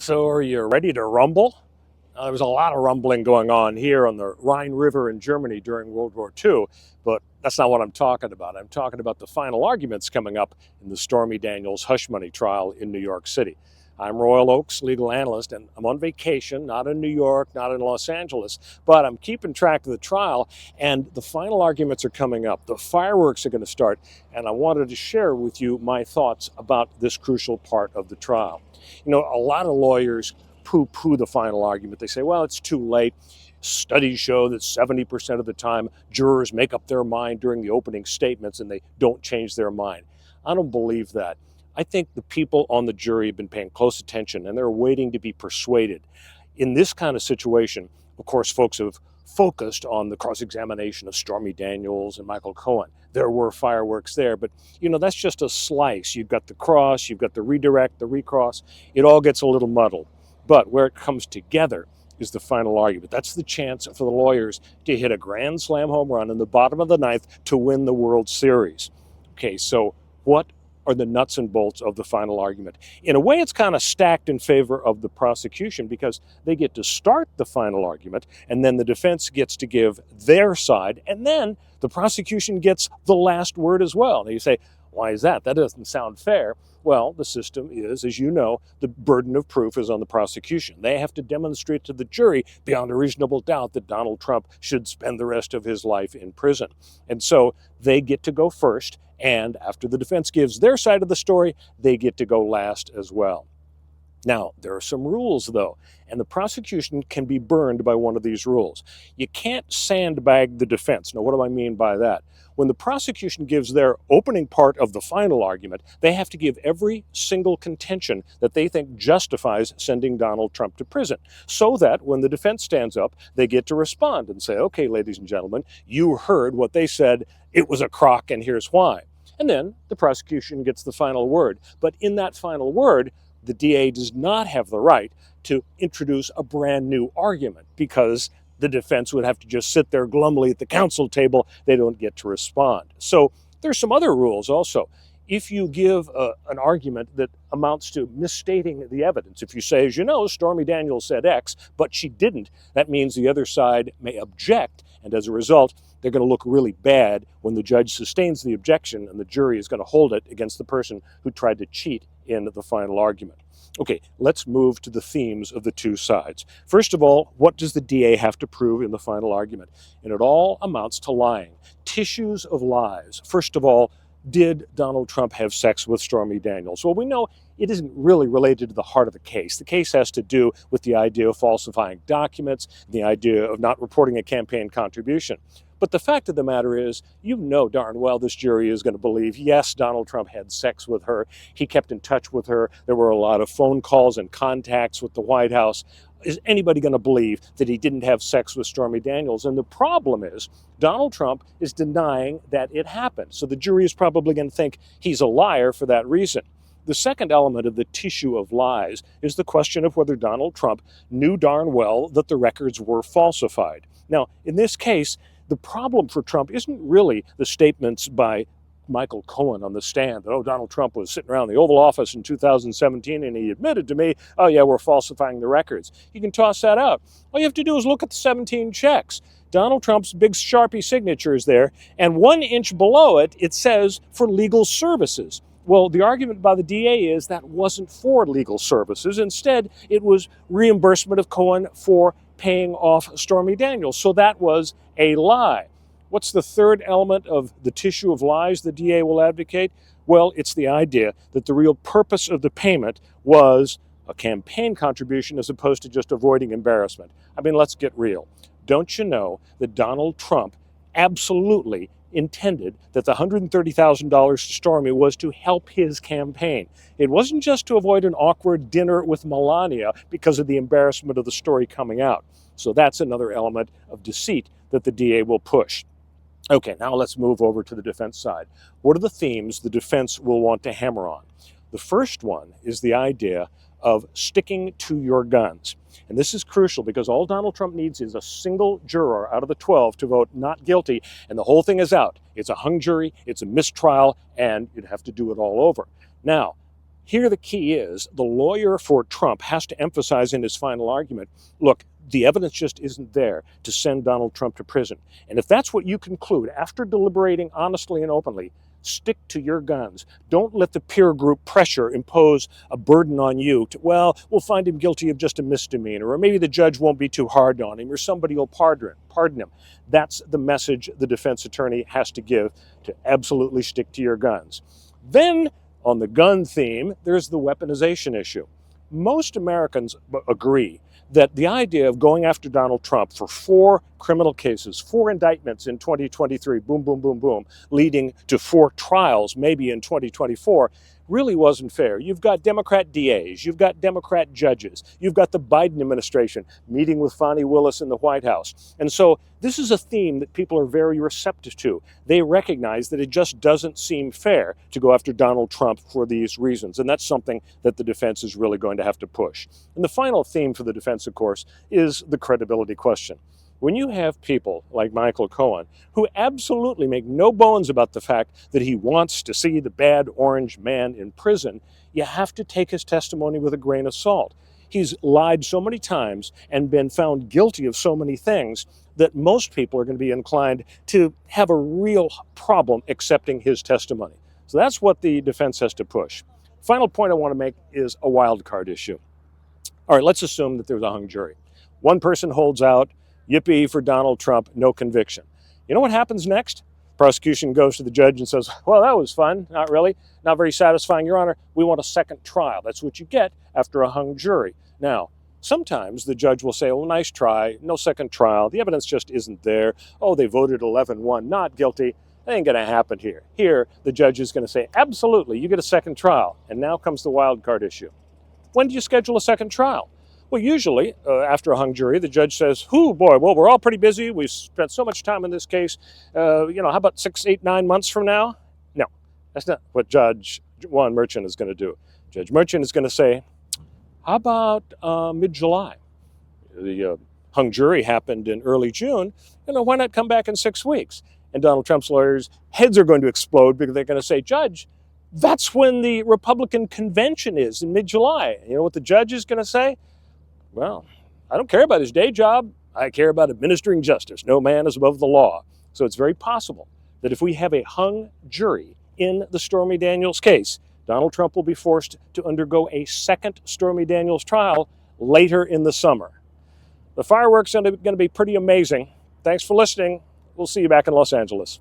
So are you ready to rumble? There was a lot of rumbling going on here on the Rhine River in Germany during World War II, but that's not what I'm talking about. I'm talking about the final arguments coming up in the Stormy Daniels hush money trial in New York City. I'm Royal Oakes, legal analyst, and I'm on vacation, not in New York, not in Los Angeles, but I'm keeping track of the trial, and the final arguments are coming up. The fireworks are going to start, and I wanted to share with you my thoughts about this crucial part of the trial. You know, a lot of lawyers poo-poo the final argument. They say, well, it's too late. Studies show that 70% of the time jurors make up their mind during the opening statements and they don't change their mind. I don't believe that. I think the people on the jury have been paying close attention and they're waiting to be persuaded. In this kind of situation, of course, folks have focused on the cross-examination of Stormy Daniels and Michael Cohen. There were fireworks there, but you know, that's just a slice. You've got the cross, you've got the redirect, the recross. It all gets a little muddled. But where it comes together is the final argument. That's the chance for the lawyers to hit a grand slam home run in the bottom of the ninth to win the World Series. Okay, so what are the nuts and bolts of the final argument? In a way, it's kind of stacked in favor of the prosecution because they get to start the final argument, and then the defense gets to give their side, and then the prosecution gets the last word as well. Now you say, why is that? That doesn't sound fair. Well, the system is, as you know, the burden of proof is on the prosecution. They have to demonstrate to the jury beyond a reasonable doubt that Donald Trump should spend the rest of his life in prison. And so they get to go first, and after the defense gives their side of the story, they get to go last as well. Now, there are some rules, though, and the prosecution can be burned by one of these rules. You can't sandbag the defense. Now, what do I mean by that? When the prosecution gives their opening part of the final argument, they have to give every single contention that they think justifies sending Donald Trump to prison, so that when the defense stands up, they get to respond and say, okay, ladies and gentlemen, you heard what they said. It was a crock, and here's why. And then the prosecution gets the final word. But in that final word, the DA does not have the right to introduce a brand new argument because the defense would have to just sit there glumly at the counsel table. They don't get to respond. So there's some other rules also. If you give an argument that amounts to misstating the evidence, if you say, as you know, Stormy Daniels said X, but she didn't, that means the other side may object, and as a result, they're going to look really bad when the judge sustains the objection and the jury is going to hold it against the person who tried to cheat in the final argument. Okay, let's move to the themes of the two sides. First of all, what does the DA have to prove in the final argument? And it all amounts to lying. Tissues of lies. First of all, did Donald Trump have sex with Stormy Daniels? Well, we know it isn't really related to the heart of the case. The case has to do with the idea of falsifying documents, the idea of not reporting a campaign contribution. But the fact of the matter is, you know darn well this jury is going to believe, yes, Donald Trump had sex with her. He kept in touch with her. There were a lot of phone calls and contacts with the White House. Is anybody going to believe that he didn't have sex with Stormy Daniels? And the problem is, Donald Trump is denying that it happened. So the jury is probably going to think he's a liar for that reason. The second element of the tissue of lies is the question of whether Donald Trump knew darn well that the records were falsified. Now, in this case, the problem for Trump isn't really the statements by Michael Cohen on the stand that, oh, Donald Trump was sitting around the Oval Office in 2017 and he admitted to me, oh, yeah, we're falsifying the records. You can toss that out. All you have to do is look at the 17 checks. Donald Trump's big Sharpie signature is there, and 1 inch below it, it says for legal services. Well, the argument by the DA is that wasn't for legal services. Instead, it was reimbursement of Cohen for paying off Stormy Daniels. So that was a lie. What's the third element of the tissue of lies the DA will advocate? Well, it's the idea that the real purpose of the payment was a campaign contribution as opposed to just avoiding embarrassment. I mean, let's get real. Don't you know that Donald Trump absolutely intended that the $130,000 to Stormy was to help his campaign? It wasn't just to avoid an awkward dinner with Melania because of the embarrassment of the story coming out. So that's another element of deceit that the DA will push. Okay, now let's move over to the defense side. What are the themes the defense will want to hammer on? The first one is the idea of sticking to your guns. And this is crucial because all Donald Trump needs is a single juror out of the 12 to vote not guilty, and the whole thing is out. It's a hung jury, it's a mistrial, and you'd have to do it all over. Now, Here the key is the lawyer for Trump has to emphasize in his final argument, look, the evidence just isn't there to send Donald Trump to prison. And if that's what you conclude after deliberating honestly and openly, stick to your guns. Don't let the peer group pressure impose a burden on you to, well, we'll find him guilty of just a misdemeanor, or maybe the judge won't be too hard on him, or somebody will pardon him. That's the message the defense attorney has to give, to absolutely stick to your guns. Then, on the gun theme, there's the weaponization issue. Most Americans agree that the idea of going after Donald Trump for 4 criminal cases, 4 indictments in 2023, boom, boom, boom, boom, leading to 4 trials maybe in 2024, really wasn't fair. You've got Democrat DAs, you've got Democrat judges, you've got the Biden administration meeting with Fani Willis in the White House. And so this is a theme that people are very receptive to. They recognize that it just doesn't seem fair to go after Donald Trump for these reasons. And that's something that the defense is really going to have to push. And the final theme for the defense, of course, is the credibility question. When you have people like Michael Cohen, who absolutely make no bones about the fact that he wants to see the bad orange man in prison, you have to take his testimony with a grain of salt. He's lied so many times and been found guilty of so many things that most people are going to be inclined to have a real problem accepting his testimony. So that's what the defense has to push. Final point I want to make is a wild card issue. All right, let's assume that there's a hung jury. One person holds out, yippee for Donald Trump, no conviction. You know what happens next? Prosecution goes to the judge and says, well, that was fun. Not really. Not very satisfying, Your Honor. We want a second trial. That's what you get after a hung jury. Now, sometimes the judge will say, oh, nice try, no second trial. The evidence just isn't there. Oh, they voted 11-1, not guilty. That ain't going to happen here. Here, the judge is going to say, absolutely, you get a second trial. And now comes the wild card issue. When do you schedule a second trial? Well, usually, after a hung jury, the judge says, "Whoo, boy, well, we're all pretty busy. We've spent so much time in this case. How about 6, 8, 9 months from now?" No, that's not what Judge Juan Merchant is going to do. Judge Merchant is going to say, how about mid-July? The hung jury happened in early June. Why not come back in 6 weeks? And Donald Trump's lawyers' heads are going to explode because they're going to say, Judge, that's when the Republican convention is, in mid-July. You know what the judge is going to say? Well, I don't care about his day job. I care about administering justice. No man is above the law. So it's very possible that if we have a hung jury in the Stormy Daniels case, Donald Trump will be forced to undergo a second Stormy Daniels trial later in the summer. The fireworks are going to be pretty amazing. Thanks for listening. We'll see you back in Los Angeles.